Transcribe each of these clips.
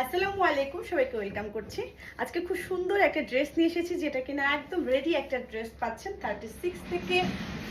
আসসালামু আলাইকুম, সবাইকে ওয়েলকাম করছি। আজকে খুব সুন্দর একটা ড্রেস নিয়ে এসেছি, যেটা কিনা একদম রেডি একটা ড্রেস পাচ্ছেন 36 থেকে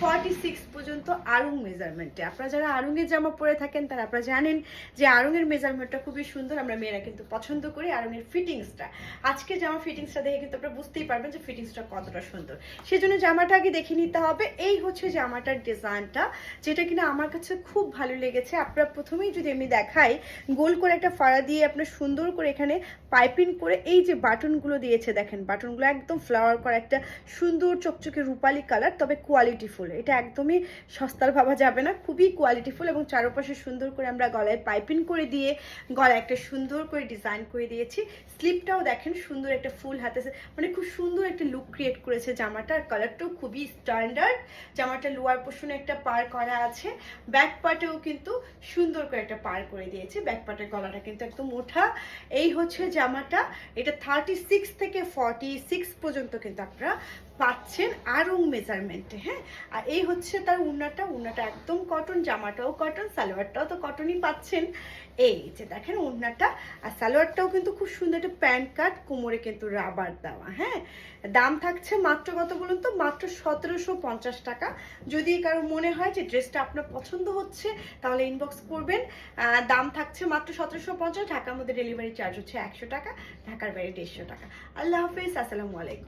46 পর্যন্ত আড়ং মেজারমেন্টে। আপনারা যারা আড়ংয়ের জামা পরে থাকেন তারা আপনারা জানেন যে আড়ংয়ের মেজারমেন্টটা খুবই সুন্দর। আমরা মেয়েরা কিন্তু পছন্দ করি আড়ংয়ের ফিটিংসটা। আজকে জামা ফিটিংসটা দেখে কিন্তু আপনারা বুঝতেই পারবেন যে ফিটিংসটা কতটা সুন্দর। সেজন্য জামাটা আগে দেখে নিতে হবে। এই হচ্ছে জামাটার ডিজাইনটা, যেটা কিনা আমার কাছে খুব ভালো লেগেছে। আপনারা প্রথমেই যদি আমি দেখাই, গোল করে একটা ফাড়া দিয়ে আপনার সুন্দর করে এখানে পাইপিং করে এই যে বাটনগুলো দিয়েছে, দেখেন বাটনগুলো একদম ফ্লাওয়ার করা একটা সুন্দর চকচকে রূপালী কালার, তবে কোয়ালিটিফুল। এটা একদমই সস্তার ভাবা যাবে না, খুবই কোয়ালিটিফুল। এবং চারপাশে সুন্দর করে আমরা গলায় পাইপিং করে দিয়ে গলায় একটা সুন্দর করে ডিজাইন করে দিয়েছি। স্লিপটাও দেখেন সুন্দর একটা ফুল হাতে, মানে খুব সুন্দর একটা লুক ক্রিয়েট করেছে জামাটার। কালারটাও খুবই স্ট্যান্ডার্ড। জামাটা লোয়ার পোর্শনে একটা পার করা আছে, ব্যাক পার্টেও কিন্তু সুন্দর করে একটা পার করে দিয়েছে। ব্যাক পার্টের গলাটা কিন্তু একদম ওঠা। এই হচ্ছে জামাটা, এটা 36 থেকে 46 পর্যন্ত কিন্তু আপনারা পাচ্ছেন আড়ং মেজারমেন্টে। হ্যাঁ, আর এই হচ্ছে তার উন্নাটা একদম কটন, জামাটাও কটন, সালোয়ারটাও তো কটনই পাচ্ছেন। এই যে দেখেন উন্নাটা, আর সালোয়ারটাও কিন্তু খুব সুন্দর একটা প্যান্ট কাট, কোমরে কিন্তু রাবার দেওয়া। হ্যাঁ, দাম থাকছে মাত্র কত বলুন তো, মাত্র 1750 টাকা। যদি কারো মনে হয় যে ড্রেসটা আপনার পছন্দ হচ্ছে তাহলে ইনবক্স করবেন। দাম থাকছে মাত্র 1750। ঢাকার মধ্যে ডেলিভারি চার্জ হচ্ছে 100 টাকা, ঢাকার বাইরে 150 টাকা। আল্লাহ হাফেজ, আসসালামু আলাইকুম।